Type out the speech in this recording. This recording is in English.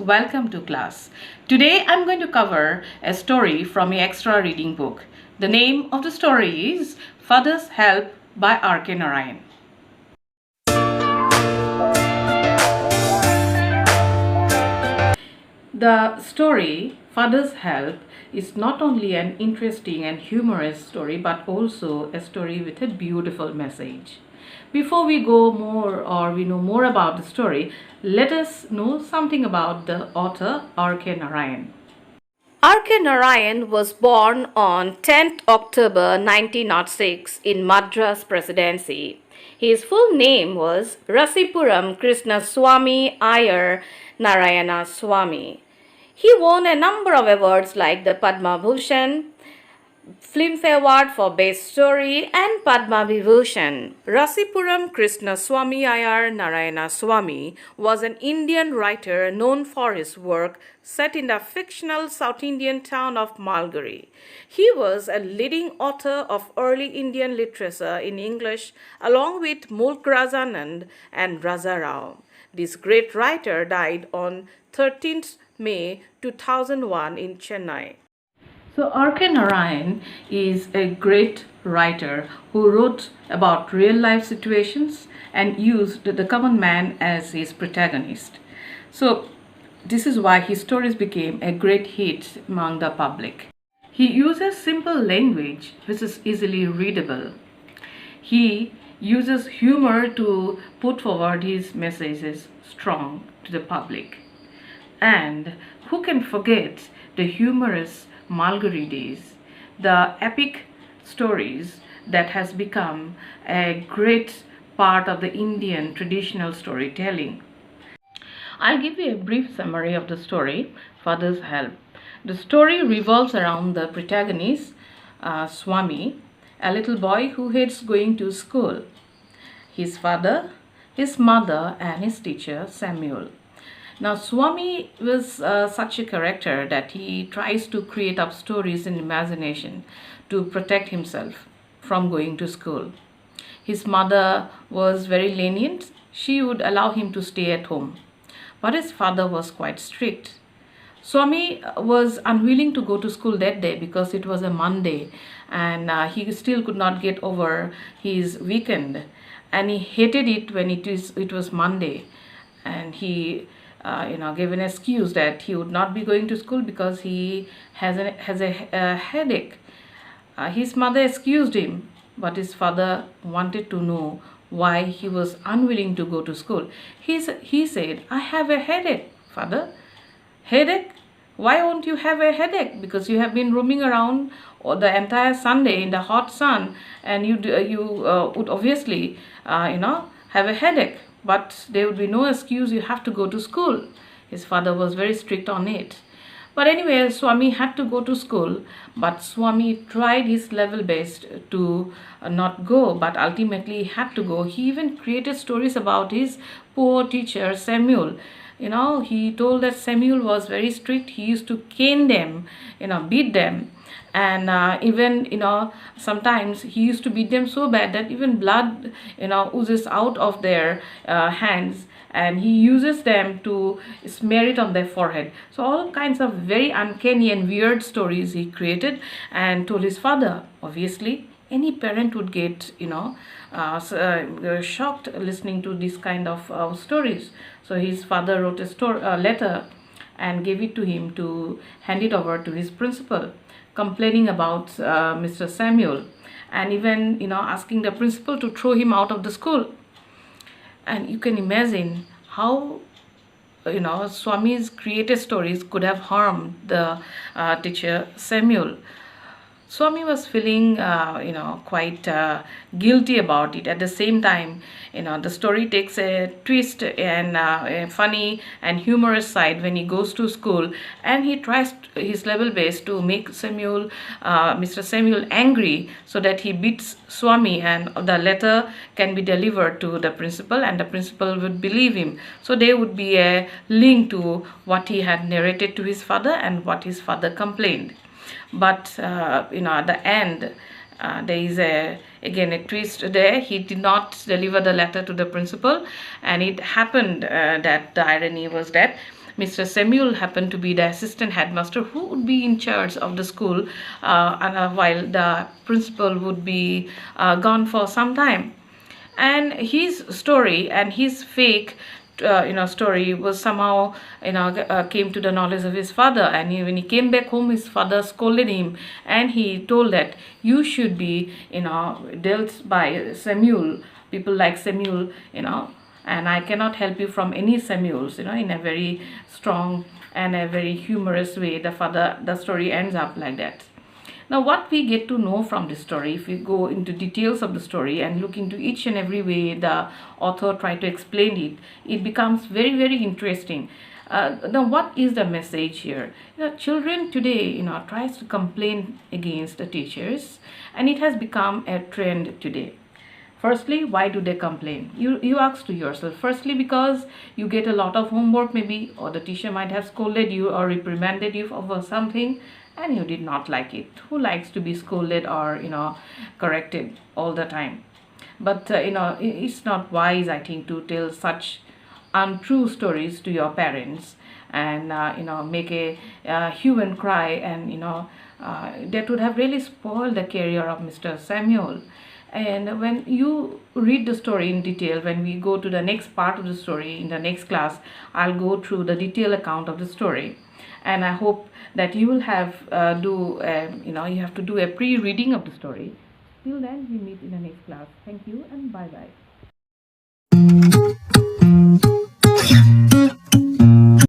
welcome to class. Today I'm going to cover a story from a extra reading book. The name of the story is Father's Help by R.K Narayan. The story Father's Help is not only an interesting and humorous story but also a story with a beautiful message. Before we go more or we know more about the story, let us know something about the author R.K Narayan. R.K Narayan was born on 10th October 1906 in Madras Presidency. His full name was Rasipuram Krishnaswamy Iyer Narayana Swamy. He won a number of awards like the Padma Bhushan, Filmfare Award for Best Story and Padma Vibhushan. Rasipuram Krishnaswamy Iyer Narayana Swamy was an Indian writer known for his work set in the fictional South Indian town of Malguri. He was a leading author of early Indian literature in English along with Mulk Razanand and Raja Rao. This great writer died on 13th May 2001 in Chennai. So R.K. Narayan is a great writer who wrote about real life situations and used the common man as his protagonist. So this is why his stories became a great hit among the public. He uses simple language which is easily readable. He uses humor to put forward his messages strong to the public. And who can forget the humorous Malguri days, the epic stories that has become a great part of the Indian traditional storytelling. I'll give you a brief summary of the story, Father's Help. The story revolves around the protagonist, Swami, a little boy who hates going to school, his father, his mother, and his teacher, Samuel. Now, Swami was such a character that he tries to create up stories in imagination to protect himself from going to school. His mother was very lenient. She would allow him to stay at home. But his father was quite strict. Swami was unwilling to go to school that day because it was a Monday and he still could not get over his weekend. And he hated it when it was Monday. And he gave an excuse that he would not be going to school because he has a headache. His mother excused him, but his father wanted to know why he was unwilling to go to school. He said, "I have a headache, father." Headache? Why won't you have a headache? Because you have been roaming around the entire Sunday in the hot sun, and you would obviously have a headache. But there would be no excuse, you have to go to school. His father was very strict on it. But anyway, Swami had to go to school, but Swami tried his level best to not go, but ultimately he had to go. He even created stories about his poor teacher, Samuel. He told that Samuel was very strict. He used to cane them, beat them. And even sometimes he used to beat them so bad that even blood oozes out of their hands, and he uses them to smear it on their forehead. So all kinds of very uncanny and weird stories he created and told his father. Obviously any parent would get shocked listening to this kind of stories. So his father wrote a letter and gave it to him to hand it over to his principal, complaining about Mr. Samuel, and even asking the principal to throw him out of the school. And you can imagine how Swami's created stories could have harmed the teacher Samuel. Swami was feeling quite guilty about it. At the same time, the story takes a twist and a funny and humorous side when he goes to school, and he tries his level best to make Mr. Samuel angry so that he beats Swami, and the letter can be delivered to the principal and the principal would believe him. So there would be a link to what he had narrated to his father and what his father complained. But at the end, there is again a twist there. He did not deliver the letter to the principal, and it happened that the irony was that Mr. Samuel happened to be the assistant headmaster who would be in charge of the school, while the principal would be gone for some time. And his story and his fake story was somehow came to the knowledge of his father. And when he came back home, his father scolded him, and he told that you should be dealt by Samuel, people like Samuel, and I cannot help you from any Samuels, in a very strong and a very humorous way. The story ends up like that. Now, what we get to know from this story, if we go into details of the story and look into each and every way the author tried to explain it, it becomes very, very interesting. Now, what is the message here? Children today, tries to complain against the teachers, and it has become a trend today. Firstly, why do they complain? You ask to yourself. Firstly, because you get a lot of homework maybe, or the teacher might have scolded you or reprimanded you for something, and you did not like it. Who likes to be scolded or corrected all the time? But it's not wise, I think, to tell such untrue stories to your parents and make a human cry, and that would have really spoiled the career of Mr. Samuel. And when you read the story in detail, when we go to the next part of the story in the next class, I'll go through the detailed account of the story. And I hope that you will have you have to do a pre-reading of the story. Till then, we meet in the next class. Thank you and bye-bye.